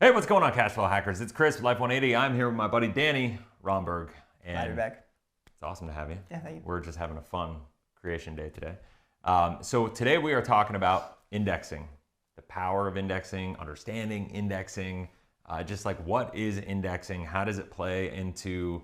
Hey, what's going on, Cash Flow Hackers? It's Chris with Life 180. I'm here with my buddy Danny Romberg. And glad you're back. It's awesome to have you. Yeah, thank you. We're just having a fun creation day today. So today we are talking about indexing, the power of indexing, understanding indexing, just like what is indexing, how does it play into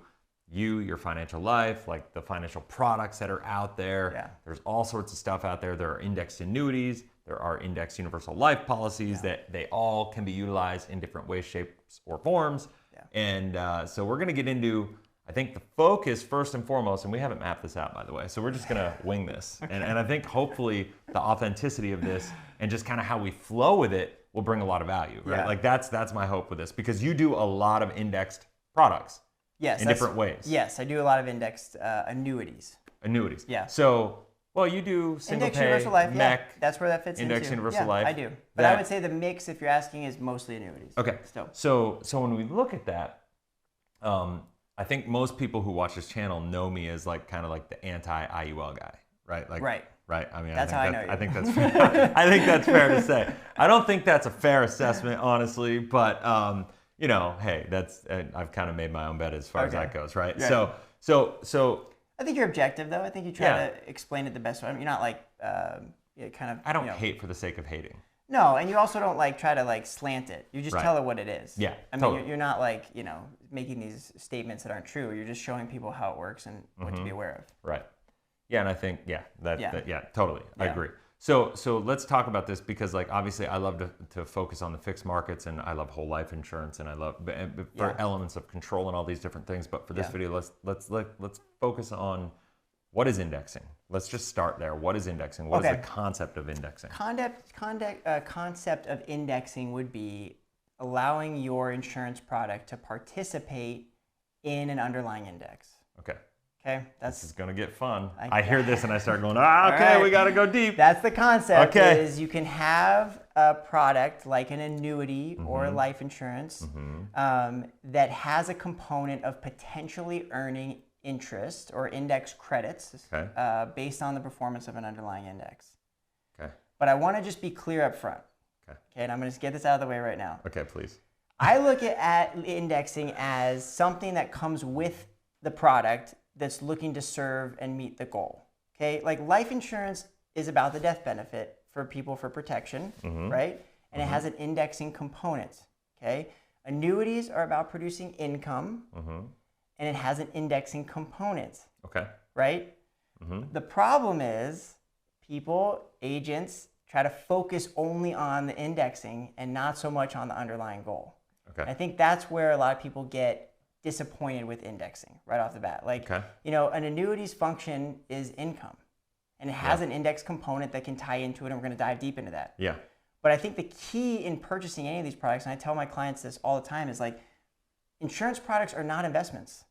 you, your financial life, like the financial products that are out there. Yeah. There's all sorts of stuff out there. There are indexed annuities. There are indexed universal life policies that they all can be utilized in different ways, shapes, or forms. Yeah. And so we're going to get into, I think, the focus first and foremost, and we haven't mapped this out, by the way, so we're just going to wing this. Okay. And I think hopefully the authenticity of this and just kind of how we flow with it will bring a lot of value, right? Yeah. Like that's my hope with this, because you do a lot of indexed products. Yes, in different ways. Yes, I do a lot of indexed annuities. Annuities. Yeah. So, well, you do single Index pay, universal life, yeah, MEC, that's where that fits into. index universal yeah, life. I do. But I would say the mix, if you're asking, is mostly annuities. Okay. Still. So when we look at that, I think most people who watch this channel know me as like kind of like the anti-IUL guy, right? Like, right. Right. I mean, that's how I know you. I think that's fair. I think that's fair to say. I don't think that's a fair assessment, honestly, but you know, hey, that's I've kind of made my own bet as far as that goes, right? Yeah. So I think you're objective, though. I think you try to explain it the best way. I mean, you're not like kind of. I don't hate for the sake of hating. No, and you also don't like try to like slant it. You just tell it what it is. Yeah. I mean, you're not like making these statements that aren't true. You're just showing people how it works and what to be aware of. Right. Yeah, and I think totally. I agree. So let's talk about this, because like obviously I love to focus on the fixed markets, and I love whole life insurance, and I love for elements of control and all these different things. But for this video, let's focus on what is indexing. Let's just start there. What is indexing? What is the concept of indexing? Concept of indexing would be allowing your insurance product to participate in an underlying index. Okay. Okay, this is gonna get fun. I hear this and I start going, okay, we gotta go deep. That's the concept. Is you can have a product like an annuity or a life insurance that has a component of potentially earning interest or index credits based on the performance of an underlying index. Okay. But I want to just be clear up front. Okay, and I'm gonna just get this out of the way right now. Okay, please. I look at indexing as something that comes with the product that's looking to serve and meet the goal. Okay, like life insurance is about the death benefit for people for protection, right? And it has an indexing component. Okay, annuities are about producing income, and it has an indexing component. Okay, right? The problem is people, agents, try to focus only on the indexing and not so much on the underlying goal. Okay, I think that's where a lot of people get disappointed with indexing right off the bat. Like, an annuity's function is income, and it has an index component that can tie into it, and we're going to dive deep into that. Yeah. But I think the key in purchasing any of these products, and I tell my clients this all the time, is like, insurance products are not investments.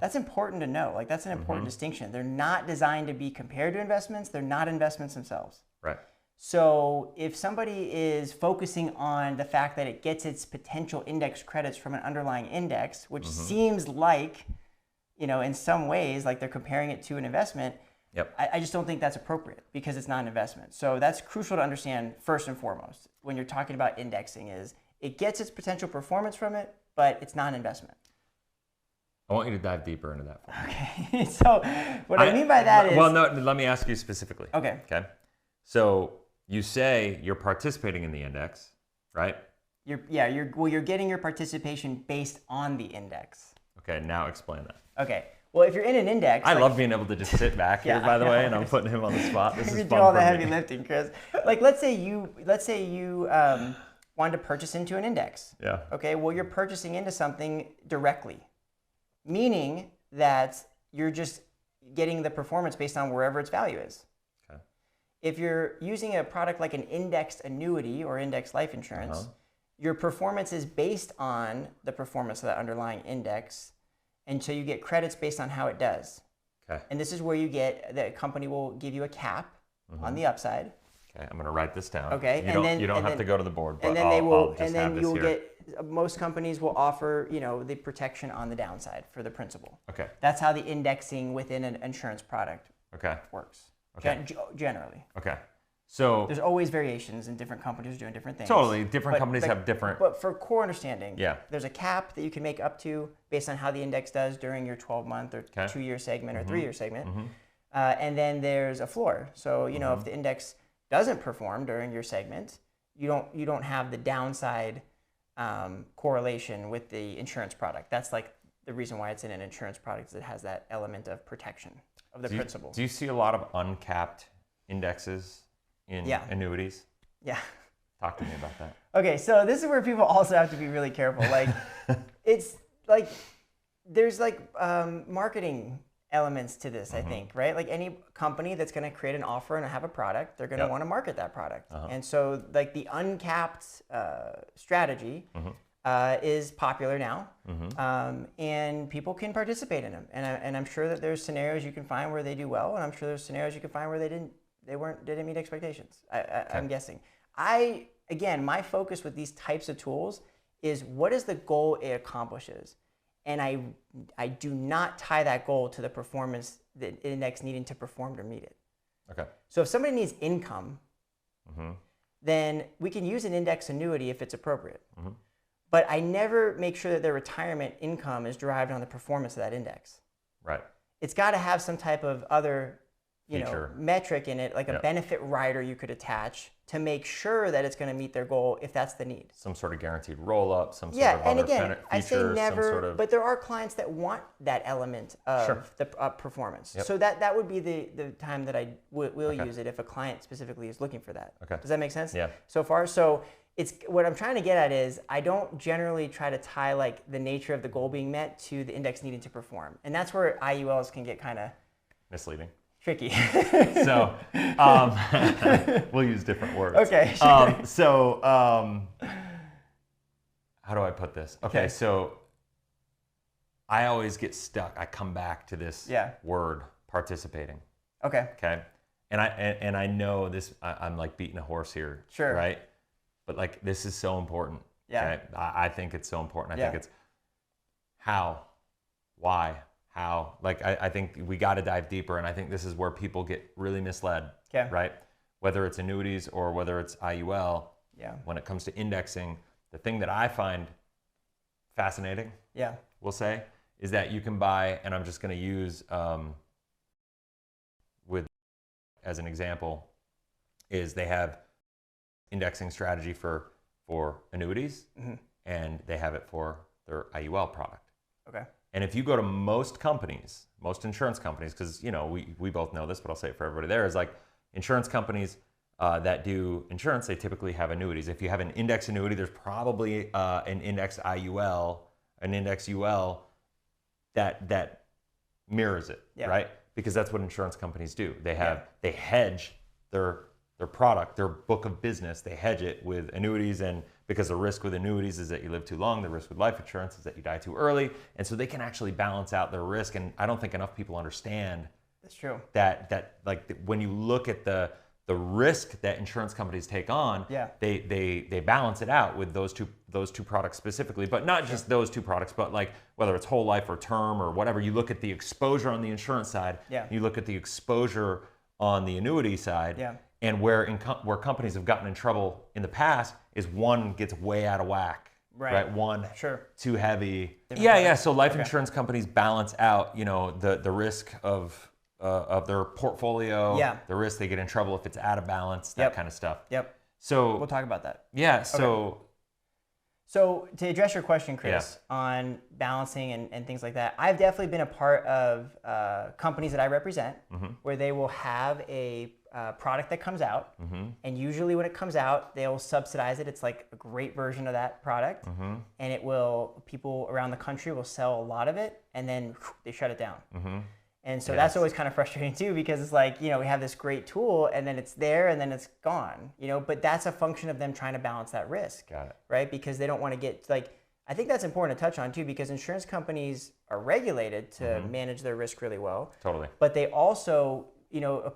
That's important to know. Like, that's an important distinction. They're not designed to be compared to investments. They're not investments themselves. Right. So if somebody is focusing on the fact that it gets its potential index credits from an underlying index, which seems like, in some ways, like they're comparing it to an investment, I just don't think that's appropriate, because it's not an investment. So that's crucial to understand first and foremost when you're talking about indexing, is it gets its potential performance from it, but it's not an investment. I want you to dive deeper into that. Okay. So what I mean by that is... Well, no, let me ask you specifically. Okay. Okay. So you say you're participating in the index, right? You're getting your participation based on the index. Okay, now explain that. Okay. Well, if you're in an index... I love being able to just sit back here, by the way, and I'm putting him on the spot. This is fun. You do all the heavy lifting, Chris. Like, let's say you wanted to purchase into an index. Yeah. Okay, well, you're purchasing into something directly, meaning that you're just getting the performance based on wherever its value is. If you're using a product like an indexed annuity or indexed life insurance, your performance is based on the performance of that underlying index, and so you get credits based on how it does. Okay. And this is where the company will give you a cap on the upside. Okay, I'm going to write this down. Okay, you don't have to go to the board, but and then I'll just have this here. Most companies will offer, the protection on the downside for the principal. Okay. That's how the indexing within an insurance product works. Okay. Generally. Okay. So there's always variations, and different companies are doing different things. Totally, different companies have different. But for core understanding, yeah, there's a cap that you can make up to based on how the index does during your 12-month or 2-year segment or 3-year segment, and then there's a floor. So you know if the index doesn't perform during your segment, you don't have the downside correlation with the insurance product. That's like the reason why it's in an insurance product, is it has that element of protection of the principal. Do you see a lot of uncapped indexes in annuities? Yeah. Talk to me about that. Okay, so this is where people also have to be really careful. Like, it's like there's like marketing elements to this, I think, right? Like any company that's going to create an offer and have a product, they're going to want to market that product. And so like the uncapped strategy is popular now, and people can participate in them. And I'm sure that there's scenarios you can find where they do well, and I'm sure there's scenarios you can find where they didn't meet expectations. I'm guessing. Again, my focus with these types of tools is what is the goal it accomplishes, and I do not tie that goal to the performance the index needing to perform to meet it. Okay. So if somebody needs income, then we can use an index annuity if it's appropriate. But I never make sure that their retirement income is derived on the performance of that index. Right. It's got to have some type of other metric in it, like a benefit rider you could attach to make sure that it's going to meet their goal if that's the need. Some sort of guaranteed roll-up, some sort of and other again, features, I say never, some sort of... but there are clients that want that element of the performance. So that would be the time that I will use it if a client specifically is looking for that. Okay. Does that make sense? Yeah. So far, so it's what I'm trying to get at is I don't generally try to tie like the nature of the goal being met to the index needing to perform, and that's where IULs can get kind of misleading. Tricky. So we'll use different words. Okay. Sure. How do I put this? Okay, so I always get stuck. I come back to this word, participating. Okay. Okay. And I know this. I'm like beating a horse here. Sure. Right. But like this is so important. Yeah. Okay? I think it's so important. I think it's how, why. How, like, I think we got to dive deeper, and I think this is where people get really misled, right? Whether it's annuities or whether it's IUL, when it comes to indexing, the thing that I find fascinating, we'll say, is that you can buy, and I'm just going to use with as an example, is they have indexing strategy for annuities, and they have it for their IUL product. Okay. And if you go to most companies, most insurance companies, because we both know this, but I'll say it for everybody there, is like insurance companies that do insurance, they typically have annuities. If you have an index annuity, there's probably an index IUL, an index UL that mirrors it, right? Because that's what insurance companies do. They hedge their product, their book of business, they hedge it with annuities, and because the risk with annuities is that you live too long, the risk with life insurance is that you die too early, and so they can actually balance out their risk. And I don't think enough people understand that's true. That like when you look at the risk that insurance companies take on, they balance it out with those two products specifically, but not just those two products, but like whether it's whole life or term or whatever. You look at the exposure on the insurance side, you look at the exposure on the annuity side. And where companies have gotten in trouble in the past is one gets way out of whack, right? One too heavy. So life insurance companies balance out, the risk of their portfolio, the risk they get in trouble if it's out of balance, that kind of stuff. So we'll talk about that. So to address your question, Chris, on balancing and things like that, I've definitely been a part of companies that I represent where they will have a product that comes out, and usually when it comes out, they'll subsidize it. It's like a great version of that product, and people around the country will sell a lot of it, and then they shut it down. And so that's always kind of frustrating too, because it's like, we have this great tool and then it's there and then it's gone, but that's a function of them trying to balance that risk, right? Because they don't want to get I think that's important to touch on too, because insurance companies are regulated to manage their risk really well. Totally. But they also,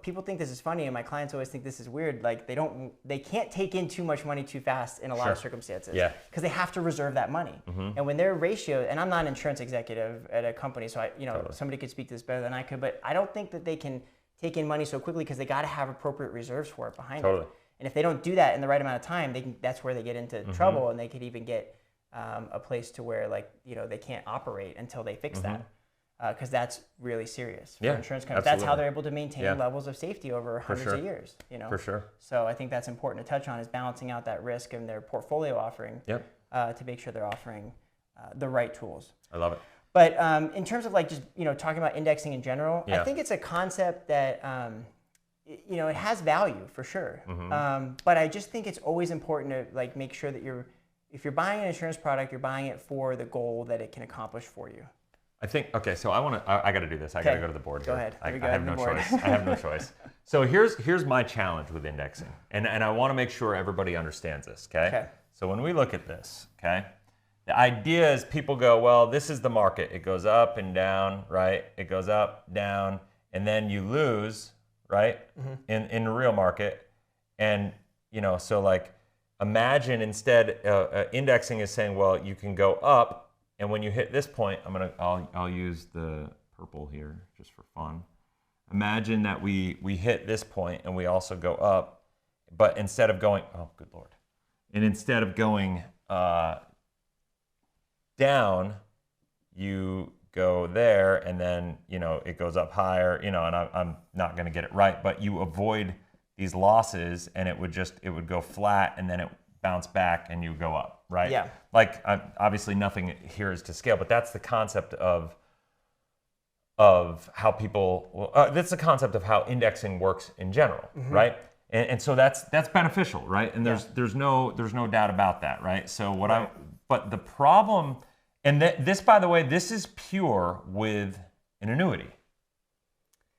people think this is funny, and my clients always think this is weird. Like they can't take in too much money too fast in a lot of circumstances. Because they have to reserve that money. And when their ratio, and I'm not an insurance executive at a company, so somebody could speak to this better than I could, but I don't think that they can take in money so quickly because they got to have appropriate reserves for it behind Totally. it. And if they don't do that in the right amount of time, that's where they get into trouble, and they could even get a place to where they can't operate until they fix that. Because that's really serious for insurance companies. Absolutely. That's how they're able to maintain levels of safety over hundreds of years. For sure. So I think that's important to touch on, is balancing out that risk in their portfolio offering to make sure they're offering the right tools. I love it. But in terms of just talking about indexing in general, I think it's a concept that it has value for sure. But I just think it's always important to make sure that if you're buying an insurance product, you're buying it for the goal that it can accomplish for you. I think, okay, so I got to do this. I got to go to the board here. Go ahead. I have no choice. I have no choice. So here's my challenge with indexing. And I want to make sure everybody understands this, okay? So when we look at this, okay, the idea is people go, well, this is the market. It goes up and down, right? It goes up, down, and then you lose, right, in the real market. And, so imagine instead indexing is saying, well, you can go up. And when you hit this point, I'll use the purple here just for fun. Imagine that we hit this point and we also go up, but instead of going, oh good Lord, and instead of going down, you go there, and then it goes up higher, and I'm not going to get it right, but you avoid these losses, and it would go flat, and then it bounce back, and you go up, right? Yeah. Obviously nothing here is to scale, but that's the concept of how people. That's the concept of how indexing works in general, right? And so that's beneficial, right? And there's no doubt about that, right? So but the problem, and this, by the way, this is pure with an annuity,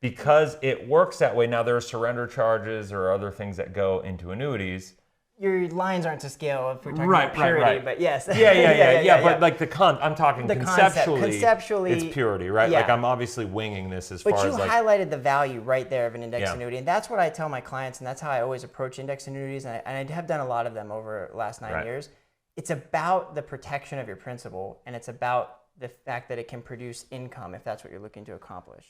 because it works that way. Now there are surrender charges or other things that go into annuities. Your lines aren't to scale if we're talking about purity, right. But yes. Yeah. But I'm talking the conceptually, it's purity, right? Yeah. I'm obviously winging this as far as But you highlighted the value right there of an index annuity, and that's what I tell my clients, and that's how I always approach index annuities, and I have done a lot of them over the last 9 years. It's about the protection of your principal, and it's about the fact that it can produce income if that's what you're looking to accomplish.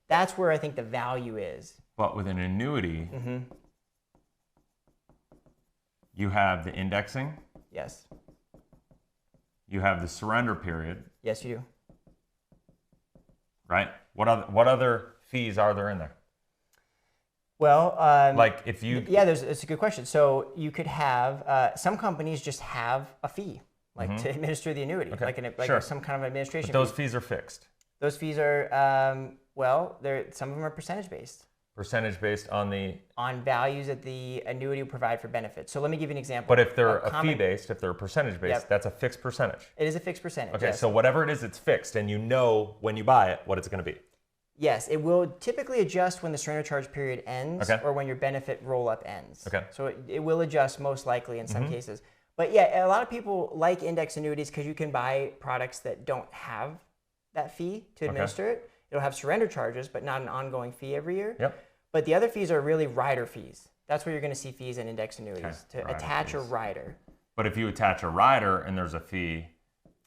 That's where I think the value is. But with an annuity, you have the indexing. Yes. You have the surrender period. Yes, you do. Right? What other fees are there in there? Well, if you... Yeah, it's a good question. So you could have, some companies just have a fee, to administer the annuity, some kind of administration but those fees are fixed. Those fees are, some of them are percentage-based. Percentage-based on values that the annuity will provide for benefits. So let me give you an example. But if they're fee-based, if they're percentage-based, that's a fixed percentage. It is a fixed percentage. Okay, yes. so whatever it is, it's fixed, and you know when you buy it what it's going to be. Yes, it will typically adjust when the surrender charge period ends or when your benefit roll-up ends. Okay. So it will adjust most likely in some cases. But yeah, a lot of people like index annuities because you can buy products that don't have that fee to administer it. It'll have surrender charges, but not an ongoing fee every year. Yep. But the other fees are really rider fees. That's where you're going to see fees in index annuities, to rider attach fees. A rider. But if you attach a rider and there's a fee,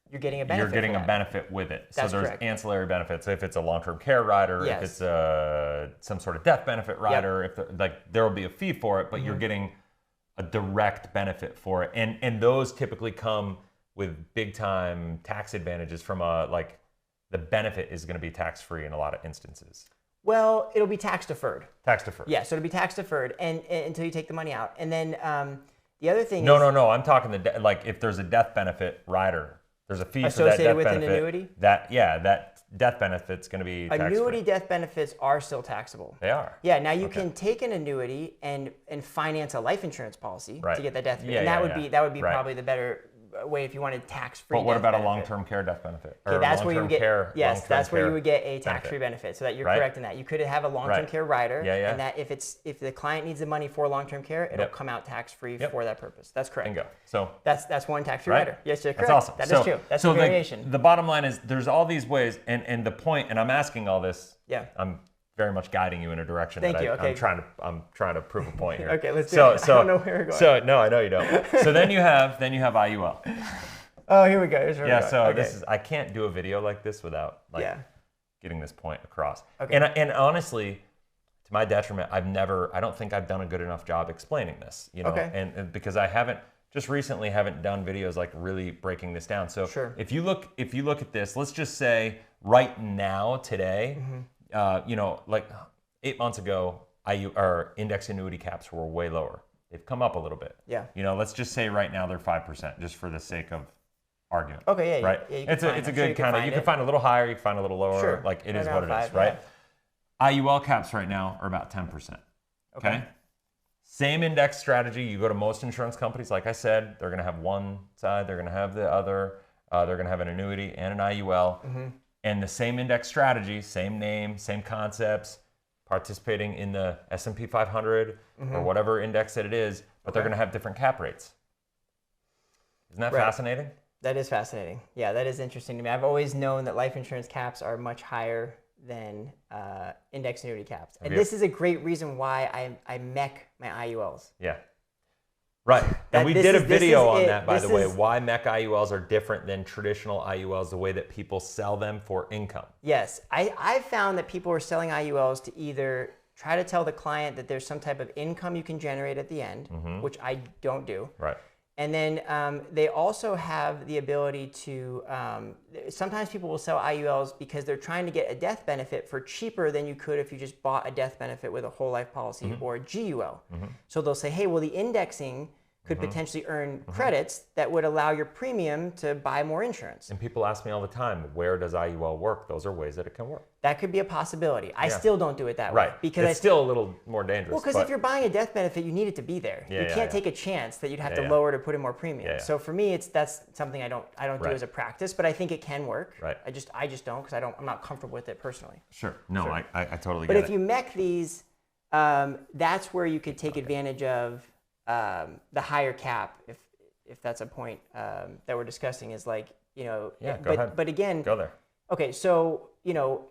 you're getting a benefit. You're getting a benefit with it. That's so there's correct. Ancillary benefits. If it's a long-term care rider, if it's some sort of death benefit rider, if there will be a fee for it, but you're getting a direct benefit for it. And those typically come with big-time tax advantages from the benefit is going to be tax-free in a lot of instances. Well, it'll be tax deferred. Tax deferred. Yeah, so it'll be tax deferred and until you take the money out. And then the other thing No. I'm talking if there's a death benefit rider, there's a fee for that death benefit. Associated with an annuity? That death benefit's going to be tax-free. Annuity death benefits are still taxable. They are. Yeah, now you can take an annuity and finance a life insurance policy to get that death benefit. And that would be probably the better way if you wanted tax-free. But what about a long-term care death benefit? Okay, that's where you would get that's where you would get a tax-free benefit. So that you're correct in that. You could have a long-term care rider, and that if the client needs the money for long-term care, it'll come out tax-free for that purpose. That's correct. Bingo. So that's one tax-free rider. Yes, you're correct. That's awesome. That is true. That's a variation. The bottom line is there's all these ways, and the point, and I'm asking all this. Yeah. I'm very much guiding you in a direction. Thank you. Okay. I'm trying to prove a point here. Okay, let's do it. I don't know where we're going. So no, I know you don't. So then you have IUL. Oh, here we go. This is I can't do a video like this without getting this point across. Okay. And honestly, to my detriment, I don't think I've done a good enough job explaining this, you know, and because I haven't done videos like really breaking this down. So if you look at this, let's just say right now, today, you know, like 8 months ago, our index annuity caps were way lower. They've come up a little bit. Yeah. You know, let's just say right now they're 5%, just for the sake of argument. Okay, yeah. Right? Yeah, it's a good kind of, you can find a little higher, you can find a little lower. Sure. Like it is what it is, right? IUL caps right now are about 10%. Okay? Same index strategy. You go to most insurance companies, like I said, they're going to have one side, they're going to have the other, they're going to have an annuity and an IUL. And the same index strategy, same name, same concepts, participating in the S&P 500 or whatever index that it is, but they're going to have different cap rates. Isn't that fascinating? That is fascinating. Yeah, that is interesting to me. I've always known that life insurance caps are much higher than index annuity caps. And this is a great reason why I mech my IULs. Yeah. Right. And we did a video on that, by the way, why mech IULs are different than traditional IULs, the way that people sell them for income. Yes. I found that people are selling IULs to either try to tell the client that there's some type of income you can generate at the end, which I don't do. Right. And then they also have the ability to, sometimes people will sell IULs because they're trying to get a death benefit for cheaper than you could if you just bought a death benefit with a whole life policy or a GUL. So they'll say, hey, well, the indexing could potentially earn credits that would allow your premium to buy more insurance. And people ask me all the time, where does IUL work? Those are ways that it can work. That could be a possibility. I still don't do it that way. Because it's still a little more dangerous. Well, because if you're buying a death benefit, you need it to be there. You can't take a chance that you'd have to lower to put in more premium. So for me, that's something I don't do as a practice, but I think it can work. Right. I just don't, because I'm not comfortable with it personally. Sure. No, I totally get it. But if you mech these, that's where you could take advantage of the higher cap, if that's a point that we're discussing, is like, you know, but again, go there. Okay, so, you know,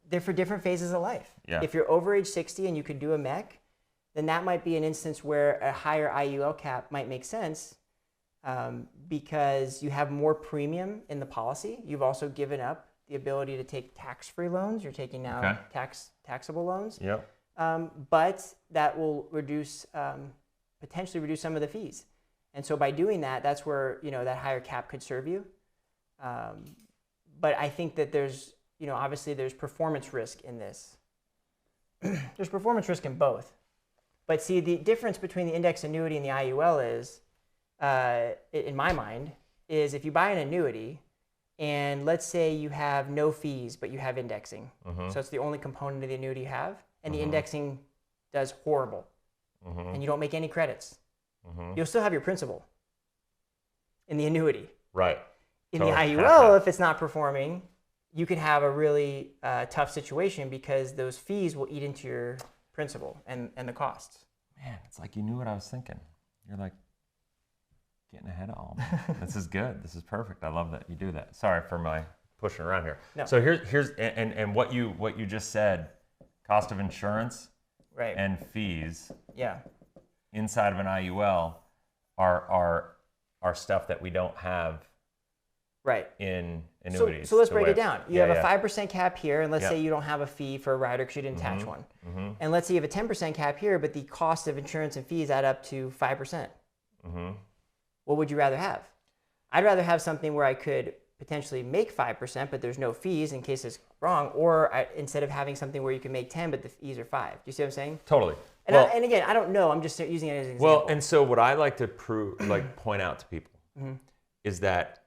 they're for different phases of life. Yeah. If you're over age 60 and you could do a mech, then that might be an instance where a higher IUL cap might make sense because you have more premium in the policy. You've also given up the ability to take tax-free loans. You're taking now taxable loans. Yep. But that will potentially reduce some of the fees. And so by doing that, that's where, you know, that higher cap could serve you. But I think that there's, you know, obviously there's performance risk in this. There's performance risk in both. But see, the difference between the index annuity and the IUL is, in my mind, is if you buy an annuity and let's say you have no fees, but you have indexing. So it's the only component of the annuity you have, and the indexing does horrible. And you don't make any credits. You'll still have your principal in the annuity. Right. In the IUL, if it's not performing, you could have a really tough situation because those fees will eat into your principal and the costs. Man, it's like you knew what I was thinking. You're like getting ahead of all. This is good. This is perfect. I love that you do that. Sorry for my pushing around here. No. So here's what you just said, cost of insurance. Right. And fees inside of an IUL are stuff that we don't have in annuities. So let's break it down. You have a 5% cap here, and let's say you don't have a fee for a rider because you didn't attach one. And let's say you have a 10% cap here, but the cost of insurance and fees add up to 5%. What would you rather have? I'd rather have something where I could potentially make 5%, but there's no fees in case it's wrong, or instead of having something where you can make 10, but the fees are 5. Do you see what I'm saying? Totally. And, and again, I don't know. I'm just using it as an example. Well, and so what I like to point out to people is that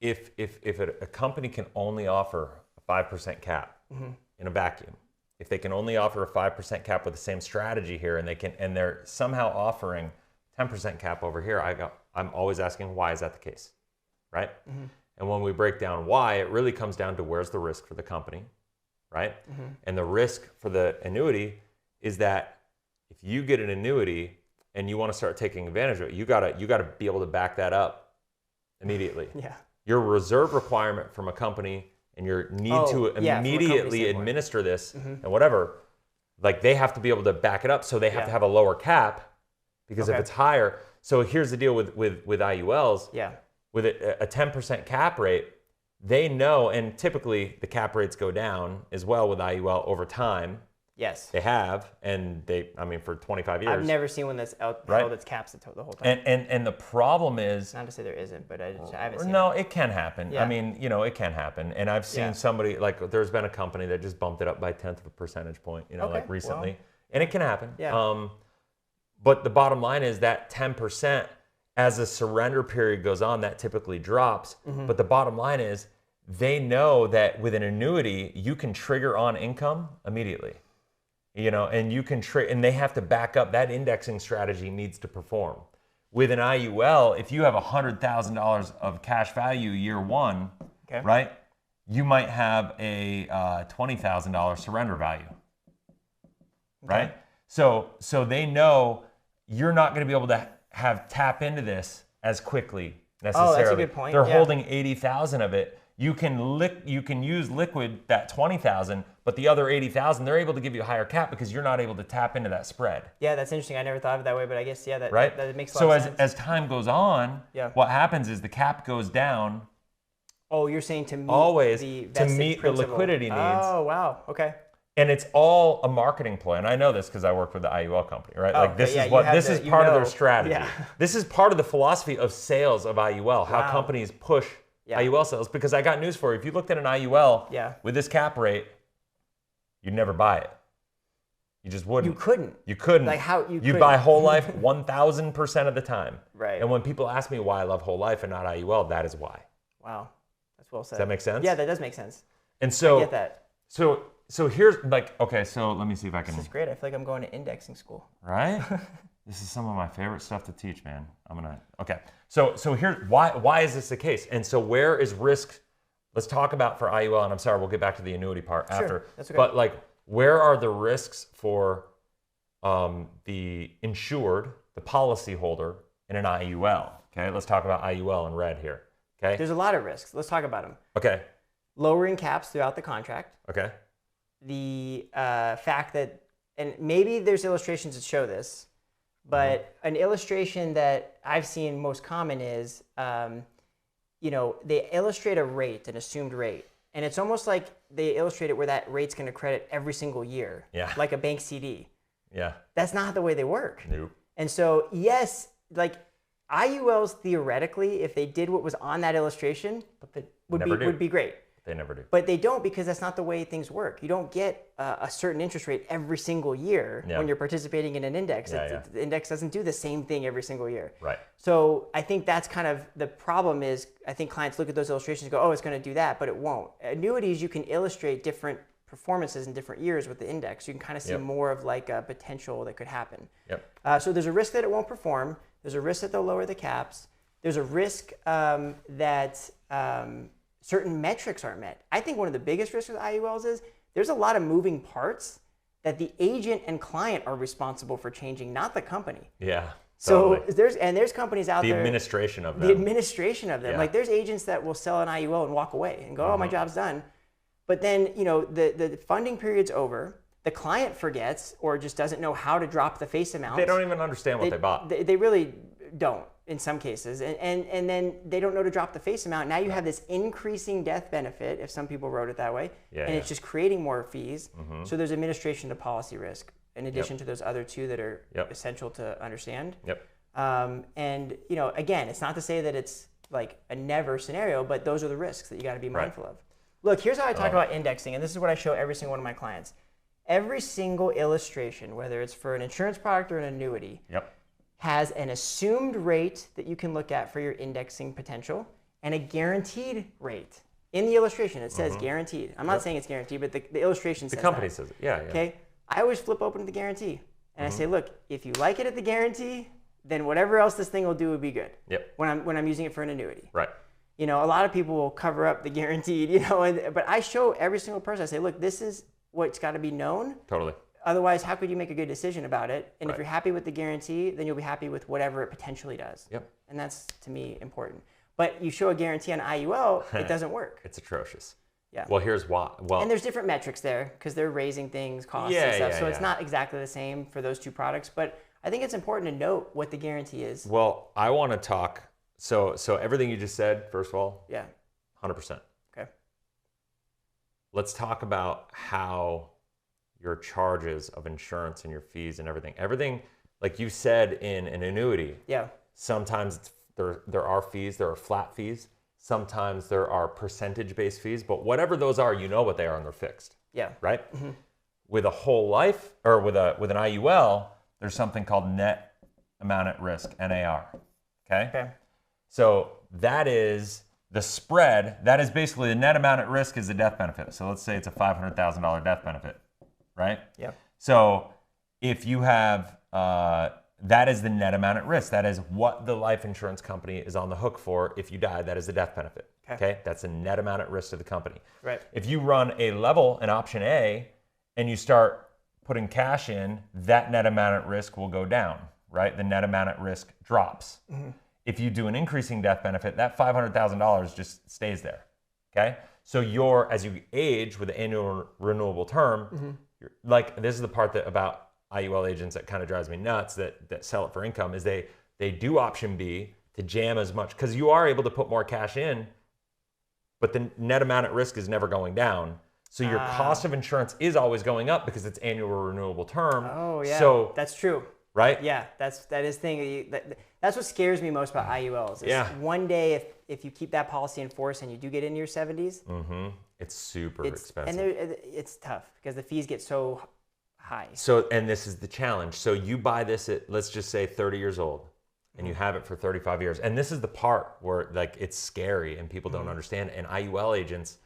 if a company can only offer a 5% cap in a vacuum, if they can only offer a 5% cap with the same strategy here, and they're somehow offering 10% cap over here, I'm always asking, why is that the case, right? And when we break down why, it really comes down to where's the risk for the company, right? And the risk for the annuity is that if you get an annuity and you want to start taking advantage of it, you gotta be able to back that up immediately. Your reserve requirement from a company and your need to immediately administer this and whatever, like they have to be able to back it up, so they have to have a lower cap, because if it's higher. So here's the deal with IULs. With a 10% cap rate, they know, and typically the cap rates go down as well with IUL over time, Yes. They have, and I mean, for 25 years. I've never seen one that's held its caps the whole time. And the problem is, not to say there isn't, but I haven't seen no, it. it can happen. Yeah. I mean, it can happen. And I've seen somebody, like, there's been a company that just bumped it up by 1/10 of a percentage point, like recently. Well, and it can happen. Yeah. But the bottom line is that 10%, as the surrender period goes on, that typically drops. But the bottom line is, they know that with an annuity, you can trigger on income immediately. And you can and they have to back up. That indexing strategy needs to perform. With an IUL, if you have $100,000 of cash value year one, right, you might have a $20,000 surrender value, right? So they know you're not going to be able to tap into this as quickly necessarily. Oh, that's a good point. They're holding 80,000 of it. You can use liquid that 20,000, but the other 80,000, they're able to give you a higher cap because you're not able to tap into that spread. Yeah, that's interesting. I never thought of it that way, but I guess that makes a lot of sense. So as time goes on, what happens is the cap goes down. Oh, you're saying to meet always the the liquidity needs. Oh, wow. Okay. And it's all a marketing play, and I know this because I work with the IUL company, right? This is part of their strategy. Yeah. This is part of the philosophy of sales of IUL, how companies push IUL sales. Because I got news for you: if you looked at an IUL with this cap rate, you'd never buy it. You just wouldn't. You couldn't. Like how you buy whole life 1,000% of the time. Right. And when people ask me why I love whole life and not IUL, that is why. Wow, that's well said. Does that make sense? Yeah, that does make sense. And so I get that. So here's so let me see if I can. This is great. I feel like I'm going to indexing school. Right? This is some of my favorite stuff to teach, man. Okay. So here's why is this the case? And so where is risk? Let's talk about for IUL, and I'm sorry, we'll get back to the annuity part after. That's okay. But where are the risks for the insured, the policyholder in an IUL? Okay, let's talk about IUL in red here. Okay. There's a lot of risks. Let's talk about them. Okay. Lowering caps throughout the contract. Okay. The fact that, and maybe there's illustrations that show this, but an illustration that I've seen most common is, they illustrate a rate, an assumed rate, and it's almost like they illustrate it where that rate's going to credit every single year, like a bank CD. Yeah. That's not the way they work. Nope. And so, yes, IULs theoretically, if they did what was on that illustration, would be great. They never do. But they don't, because that's not the way things work. You don't get a certain interest rate every single year when you're participating in an index. The index doesn't do the same thing every single year. Right. So I think that's kind of the problem is, I think clients look at those illustrations and go, oh, it's going to do that, but it won't. Annuities, you can illustrate different performances in different years with the index. You can kind of see more of a potential that could happen. Yep. So there's a risk that it won't perform. There's a risk that they'll lower the caps. There's a risk that certain metrics aren't met. I think one of the biggest risks with IULs is there's a lot of moving parts that the agent and client are responsible for changing, not the company. Yeah. So totally. there's companies out there. The administration of them. The administration of them. Yeah. Like there's agents that will sell an IUL and walk away and go, oh, my job's done. But then, the funding period's over. The client forgets or just doesn't know how to drop the face amount. They don't even understand what they bought. They really don't in some cases. And then they don't know to drop the face amount. Now you have this increasing death benefit, if some people wrote it that way, it's just creating more fees. So there's administration to policy risk in addition to those other two that are essential to understand. Yep. And, again, it's not to say that it's like a never scenario, but those are the risks that you got to be mindful of. Look, here's how I talk about indexing, and this is what I show every single one of my clients. Every single illustration, whether it's for an insurance product or an annuity, has an assumed rate that you can look at for your indexing potential and a guaranteed rate. In the illustration, it says guaranteed. I'm not saying it's guaranteed, but the illustration says the company says it. Yeah. Okay. I always flip open to the guarantee, and I say, look, if you like it at the guarantee, then whatever else this thing will do would be good. Yep. When I'm using it for an annuity. Right. A lot of people will cover up the guaranteed, but I show every single person, I say, look, this is what's got to be known. Totally. Otherwise, how could you make a good decision about it? And if you're happy with the guarantee, then you'll be happy with whatever it potentially does. Yep. And that's, to me, important. But you show a guarantee on IUL, it doesn't work. It's atrocious. Yeah. Well, here's why. Well, and there's different metrics there because they're raising things, costs and stuff. So it's not exactly the same for those two products. But I think it's important to note what the guarantee is. Well, I want to talk. So everything you just said, first of all, 100%. Okay. Let's talk about how your charges of insurance and your fees and everything, like you said in an annuity, sometimes there are fees, there are flat fees. Sometimes there are percentage-based fees, but whatever those are, you know what they are and they're fixed. Yeah. Right? With a whole life, or with an IUL, there's something called net amount at risk, NAR. Okay? So that is the spread. That is basically the net amount at risk is the death benefit. So let's say it's a $500,000 death benefit, right? Yeah. So if you have, that is the net amount at risk. That is what the life insurance company is on the hook for. If you die, that is the death benefit. Okay? That's the net amount at risk to the company. Right. If you run a level, an option A, and you start putting cash in, that net amount at risk will go down, right? The net amount at risk drops. If you do an increasing death benefit, that $500,000 just stays there, okay? So as you age with the annual renewable term, you're, like, this is the part that about IUL agents that kind of drives me nuts that sell it for income, is they do option B to jam as much, because you are able to put more cash in, but the net amount at risk is never going down. So your cost of insurance is always going up because it's annual renewable term. Oh yeah, so, that's true. Right? Yeah, that is thing. That's what scares me most about IULs. Is one day, if you keep that policy in force and you do get into your 70s, it's super expensive. And it's tough because the fees get so high. So, and this is the challenge. So you buy this at, let's just say 30 years old, and you have it for 35 years. And this is the part where, like, it's scary and people don't understand. And IUL agents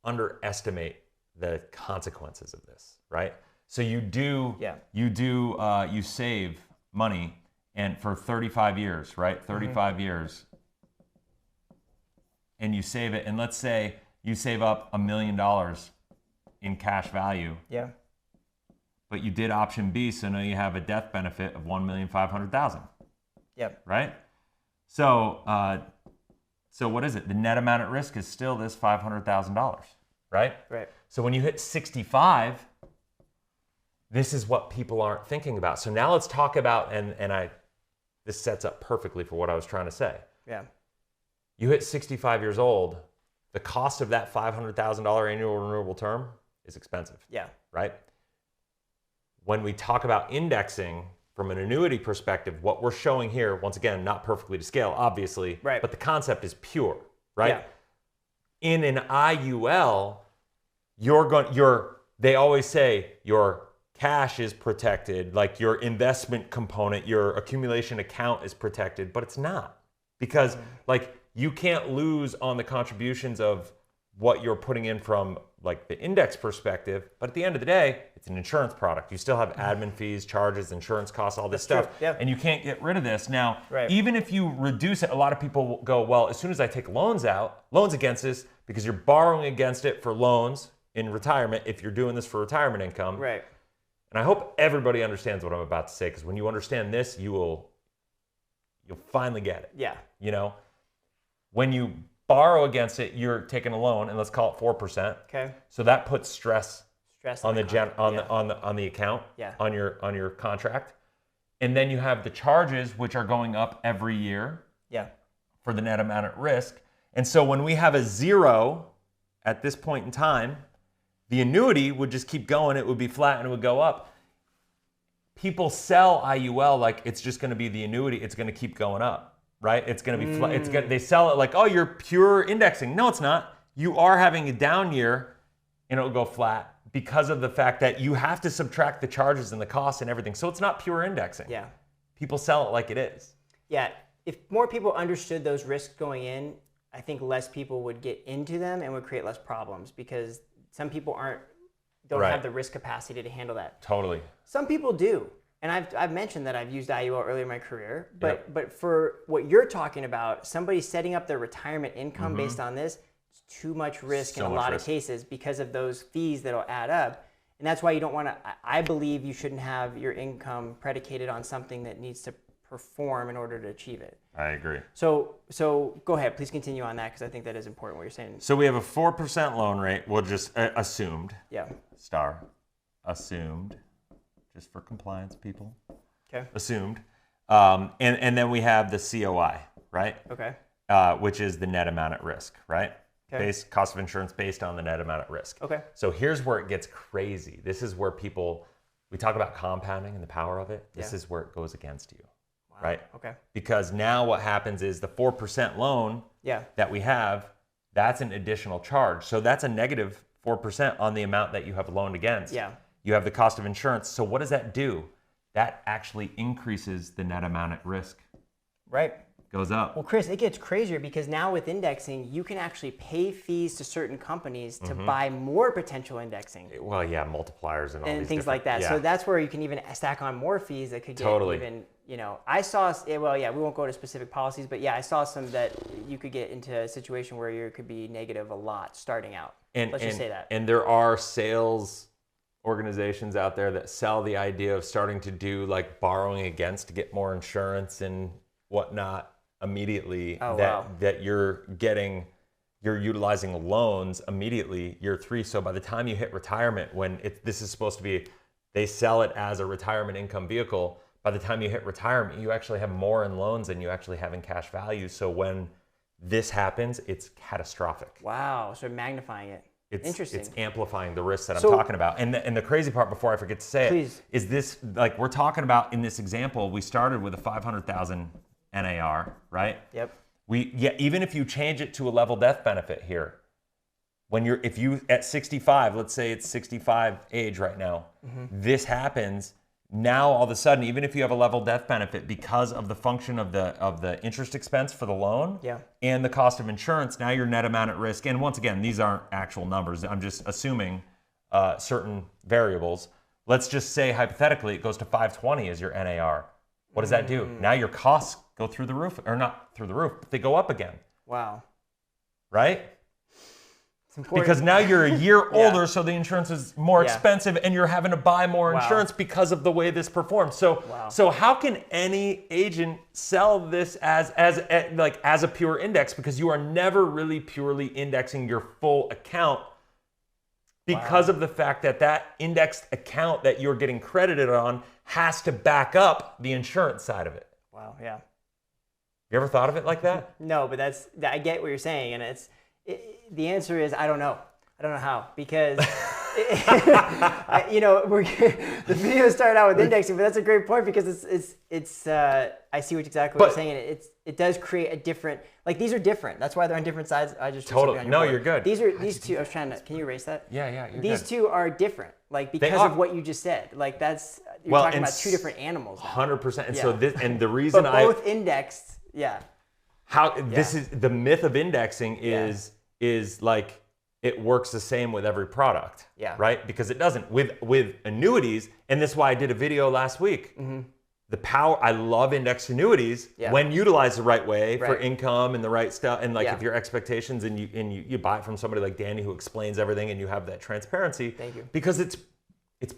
underestimate the consequences of this, right? So you save money, and for 35 years, right? 35 years, and you save it, and let's say you save up $1 million in cash value. Yeah. But you did option B, so now you have a death benefit of $1,500,000. Yep. Right? So so what is it? The net amount at risk is still this $500,000, right? Right. So when you hit 65, this is what people aren't thinking about. So now let's talk about, this sets up perfectly for what I was trying to say. Yeah. You hit 65 years old, the cost of that $500,000 annual renewable term is expensive. Yeah. Right? When we talk about indexing from an annuity perspective, what we're showing here, once again, not perfectly to scale, obviously, right, but the concept is pure, right? Yeah. In an IUL, they always say your cash is protected, like your investment component, your accumulation account is protected, but it's not, because like you can't lose on the contributions of what you're putting in from like the index perspective, but at the end of the day, it's an insurance product. You still have admin fees, charges, insurance costs, all this stuff, and you can't get rid of this. Now, even if you reduce it, a lot of people go, well, as soon as I take loans against this, because you're borrowing against it for loans in retirement, if you're doing this for retirement income. Right. And I hope everybody understands what I'm about to say, because when you understand this, you'll finally get it. Yeah. You know, when you borrow against it, you're taking a loan, and let's call it 4%. Okay. So that puts stress on the account, on your contract, and then you have the charges, which are going up every year. Yeah. For the net amount at risk, and so when we have a zero at this point in time, the annuity would just keep going. It would be flat and it would go up. People sell IUL like it's just going to be the annuity. It's going to keep going up, right? It's going to be flat. They sell it like, oh, you're pure indexing. No, it's not. You are having a down year, and it'll go flat because of the fact that you have to subtract the charges and the costs and everything. So it's not pure indexing. Yeah. People sell it like it is. Yeah. If more people understood those risks going in, I think less people would get into them and would create less problems, because some people don't have the risk capacity to handle that. Totally. Some people do. And I've mentioned that I've used IUL earlier in my career, but for what you're talking about, somebody setting up their retirement income based on this, it's too much risk in a lot of cases because of those fees that'll add up. And that's why you don't want to, I believe you shouldn't have your income predicated on something that needs to perform in order to achieve it. I agree. So go ahead, please continue on that, because I think that is important what you're saying. So we have a 4% loan rate. We'll just assumed. Yeah. Assumed, just for compliance people. Okay. Assumed, and then we have the COI, right? Okay. Which is the net amount at risk, right? cost of insurance based on the net amount at risk. Okay. So here's where it gets crazy. This is where we talk about compounding and the power of it. This is where it goes against you, right? Okay. Because now what happens is the 4% loan that we have, that's an additional charge. So that's a negative 4% on the amount that you have loaned against. Yeah. You have the cost of insurance. So what does that do? That actually increases the net amount at risk. Right. Goes up. Well, Chris, it gets crazier because now with indexing, you can actually pay fees to certain companies to buy more potential indexing. Well, yeah, multipliers and all these things like that. Yeah. So that's where you can even stack on more fees that could get even, I saw, we won't go to specific policies, but I saw some that you could get into a situation where you could be negative a lot starting out. Let's just say that. And there are sales organizations out there that sell the idea of starting to do like borrowing against to get more insurance and whatnot immediately. That you're utilizing loans immediately year 3. So by the time you hit retirement, when this is supposed to be, they sell it as a retirement income vehicle. By the time you hit retirement, you actually have more in loans than you actually have in cash value. So when this happens, it's catastrophic. Wow, so magnifying it. Interesting. It's amplifying the risks that I'm talking about. And the crazy part, before I forget to say it, is this, like we're talking about in this example, we started with a 500,000 NAR, right? Yep. Even if you change it to a level death benefit here, if you at 65, let's say it's 65 age right now, this happens. Now all of a sudden, even if you have a level death benefit, because of the function of the interest expense for the loan and the cost of insurance, now your net amount at risk. And once again, these aren't actual numbers. I'm just assuming certain variables. Let's just say hypothetically it goes to 520 as your NAR. What does that do? Now your costs go through the roof, or not through the roof, but they go up again. Wow. Right? Because now you're a year older, so the insurance is more expensive, and you're having to buy more insurance because of the way this performs. So how can any agent sell this as a pure index? Because you are never really purely indexing your full account because of the fact that indexed account that you're getting credited on has to back up the insurance side of it. Wow, yeah. You ever thought of it like that? No, but I get what you're saying, and the answer is I don't know. I don't know how, because the video started out with indexing, but that's a great point because it's I see exactly what you're saying. It does create a different, like these are different. That's why they're on different sides. I just totally no, you're good. These two. I was trying to. Can you erase that? Yeah. These two are different, like because of what you just said. Like you're talking about two different animals. 100%. And so the reason but both indexed. Yeah. This is the myth of indexing is like it works the same with every product, right? Because it doesn't. With annuities, and this is why I did a video last week. The power, I love indexed annuities when utilized the right way for income and the right stuff, and like if your expectations and you buy it from somebody like Danny who explains everything and you have that transparency. Thank you. Because it's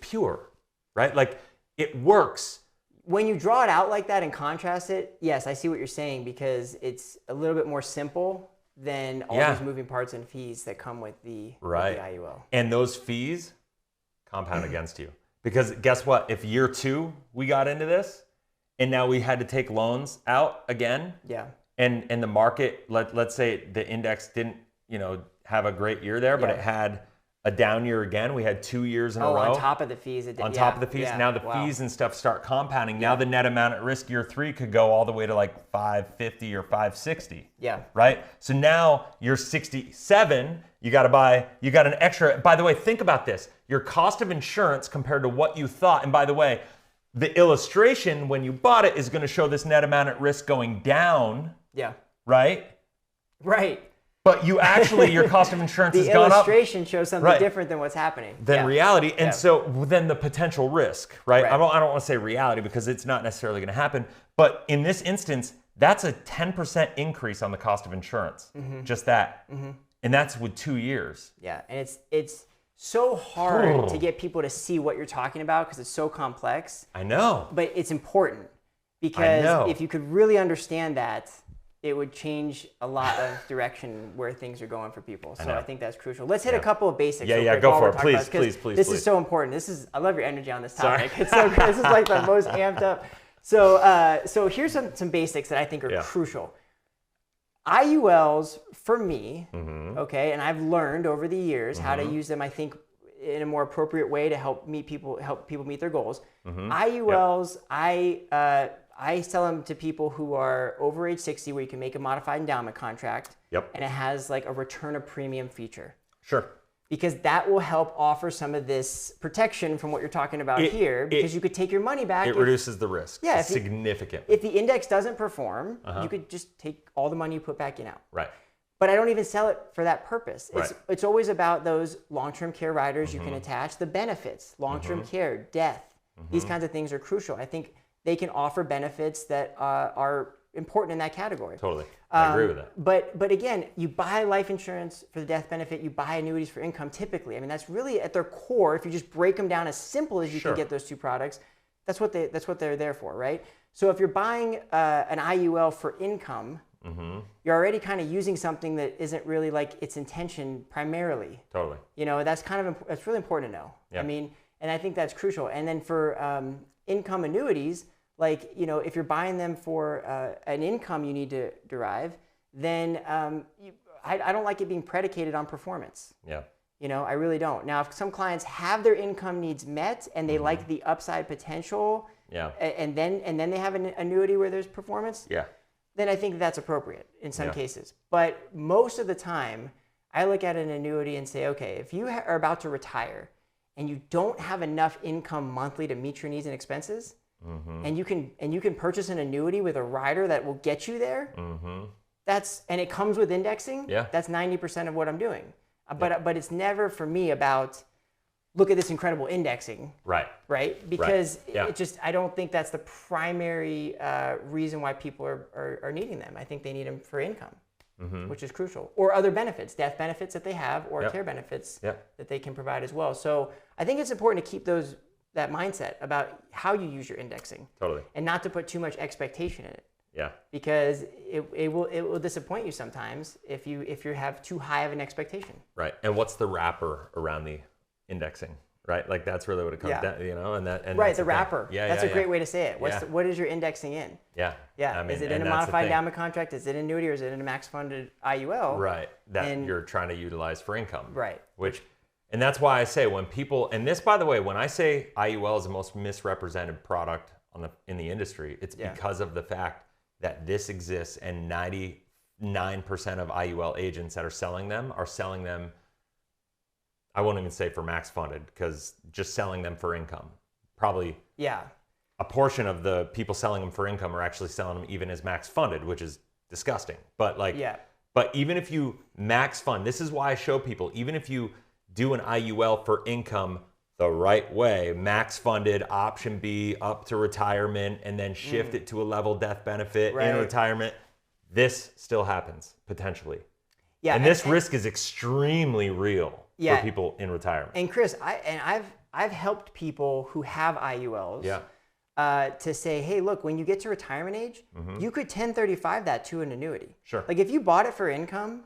pure, right? Like it works. When you draw it out like that and contrast it, yes, I see what you're saying because it's a little bit more simple than all these moving parts and fees that come with the IUL. And those fees compound against you. Because guess what? If year 2 we got into this and now we had to take loans out again, and the market, let's say the index didn't, have a great year there, but it had a down year again. We had 2 years in a row. On top of the fees. Top of the fees. Now the fees and stuff start compounding. Now the net amount at risk year 3 could go all the way to like 550 or 560. Yeah. Right? So now you're 67. You got an extra. By the way, think about this. Your cost of insurance compared to what you thought. And by the way, the illustration when you bought it is going to show this net amount at risk going down. Yeah. Right? Right. But you actually, your cost of insurance has gone up. The illustration shows something different than what's happening. Than reality. And so then the potential risk, right? I don't want to say reality because it's not necessarily going to happen. But in this instance, that's a 10% increase on the cost of insurance. Just that. And that's with 2 years. Yeah. And it's so hard to get people to see what you're talking about because it's so complex. I know. But it's important because if you could really understand that, it would change a lot of direction where things are going for people. So I think that's crucial. Let's hit a couple of basics. Go for it. Please. This is so important. I love your energy on this topic. It's so great. This is like the most amped up. So here's some basics that I think are crucial. IULs for me, okay, and I've learned over the years how to use them, I think, in a more appropriate way to help people meet their goals. IULs, I sell them to people who are over age 60, where you can make a modified endowment contract, and it has like a return of premium feature. Sure. Because that will help offer some of this protection from what you're talking about here, because you could take your money back. It reduces the risk significantly. If the index doesn't perform, you could just take all the money you put back in out. Right. But I don't even sell it for that purpose. It's always about those long-term care riders you can attach, the benefits, long-term care, death. These kinds of things are crucial. I think they can offer benefits that are important in that category. Totally. I agree with that. But again, you buy life insurance for the death benefit, you buy annuities for income typically. I mean, that's really at their core. If you just break them down as simple as you can get those two products, that's what they're there for, right? So if you're buying an IUL for income, you're already kind of using something that isn't really like its intention primarily. Totally. You know, that's really important to know. I mean, and I think that's crucial. And then for income annuities, like, you know, if you're buying them for an income you need to derive, then I don't like it being predicated on performance. Yeah. You know, I really don't. Now, if some clients have their income needs met and they like the upside potential, and then they have an annuity where there's performance, then I think that's appropriate in some cases. But most of the time, I look at an annuity and say, okay, if you are about to retire and you don't have enough income monthly to meet your needs and expenses, and you can purchase an annuity with a rider that will get you there, and it comes with indexing, that's 90% of what I'm doing. But it's never for me about, look at this incredible indexing. Right? Because I don't think that's the primary reason why people are needing them. I think they need them for income, which is crucial. Or other benefits, death benefits that they have, or care benefits that they can provide as well. So I think it's important to keep that mindset about how you use your indexing. Totally. And not to put too much expectation in it. Yeah. Because it will disappoint you sometimes if you have too high of an expectation. Right. And what's the wrapper around the indexing? Right. Like that's really what it comes down, you know, and right. The wrapper. Yeah. That's a great way to say it. What is your indexing in? Yeah. Yeah. I mean, is it in a modified endowment contract? Is it an annuity, or is it in a max funded IUL? Right. That you're trying to utilize for income. Right. And that's why I say when people, and this, by the way, when I say IUL is the most misrepresented product in the industry, it's because of the fact that this exists, and 99% of IUL agents that are selling them, I won't even say for max funded, because just selling them for income. Probably a portion of the people selling them for income are actually selling them even as max funded, which is disgusting. But but even if you max fund, this is why I show people, even if you do an IUL for income the right way, max funded, option B up to retirement, and then shift it to a level death benefit in retirement, this still happens potentially. Yeah, and this risk is extremely real for people in retirement. And Chris, I've helped people who have IULs to say, hey, look, when you get to retirement age, you could 1035 that to an annuity. Sure. Like if you bought it for income,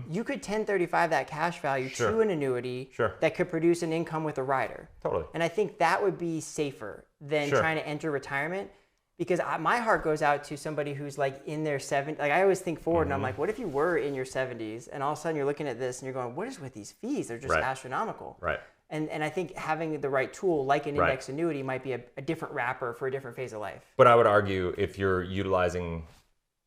you could 1035 that cash value to an annuity that could produce an income with a rider. Totally. And I think that would be safer than trying to enter retirement, because my heart goes out to somebody who's like in their 70s. Like I always think forward and I'm like, what if you were in your 70s and all of a sudden you're looking at this and you're going, what is with these fees? They're just astronomical. Right. And I think having the right tool like an index annuity might be a different wrapper for a different phase of life. But I would argue if you're utilizing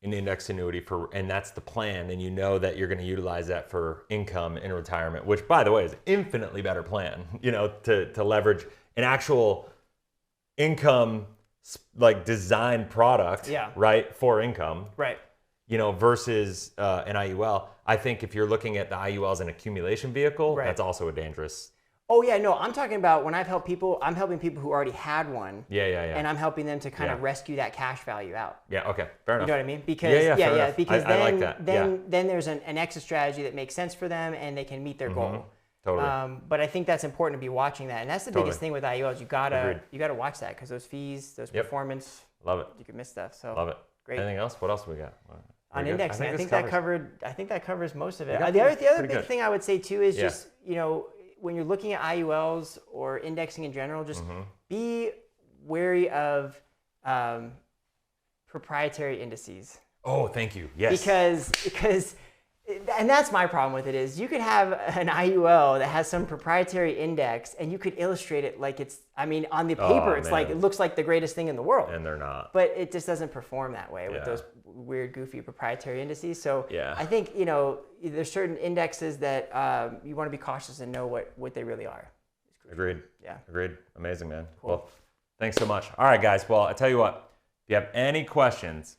an index annuity and that's the plan, and you know that you're going to utilize that for income in retirement, which by the way is an infinitely better plan, you know, to leverage an actual income like design product, right, for income, you know, versus an IUL. I think if you're looking at the IUL as an accumulation vehicle, that's also a dangerous. Oh yeah, no, I'm talking about when I've helped people, I'm helping people who already had one. And I'm helping them to kind of rescue that cash value out. Yeah, okay, fair enough. You know what I mean? Because because I like that. then there's an exit strategy that makes sense for them and they can meet their goal. Totally. But I think that's important to be watching that, and that's the biggest thing with IULs. You gotta watch that, because those fees, those performance. Love it. You can miss stuff. So love it. Great. Anything else? What else we got? On indexing, I think that covers most of it. The other big thing I would say too is just, you know, when you're looking at IULs or indexing in general, just be wary of proprietary indices. Oh, thank you. Yes. Because and that's my problem with it is you could have an IUL that has some proprietary index and you could illustrate it like it's, I mean, on the paper, it's like, it looks like the greatest thing in the world. And they're not. But it just doesn't perform that way with those weird, goofy proprietary indices. So I think, there's certain indexes that you want to be cautious and know what they really are. Agreed. Yeah. Agreed. Amazing, man. Cool. Well, thanks so much. All right, guys. Well, I tell you what, if you have any questions,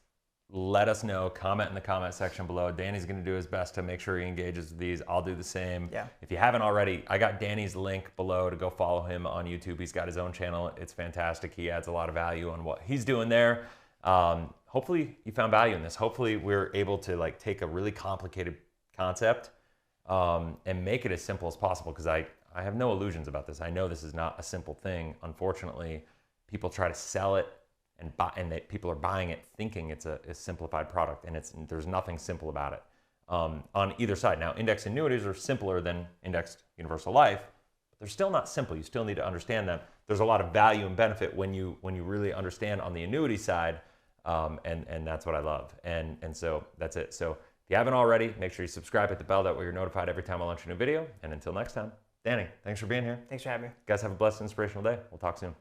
let us know. Comment in the comment section below. Danny's going to do his best to make sure he engages with these. I'll do the same. Yeah. If you haven't already, I got Danny's link below to go follow him on YouTube. He's got his own channel. It's fantastic. He adds a lot of value on what he's doing there. Hopefully you found value in this. Hopefully we're able to like take a really complicated concept and make it as simple as possible, because I have no illusions about this. I know this is not a simple thing. Unfortunately, people try to sell it and that people are buying it thinking it's a simplified product, and there's nothing simple about it on either side. Now, index annuities are simpler than indexed universal life, but they're still not simple. You still need to understand them. There's a lot of value and benefit when you really understand on the annuity side, and that's what I love. And so that's it. So if you haven't already, make sure you subscribe, hit the bell, that way you're notified every time I launch a new video. And until next time, Danny, thanks for being here. Thanks for having me. You guys have a blessed, inspirational day. We'll talk soon.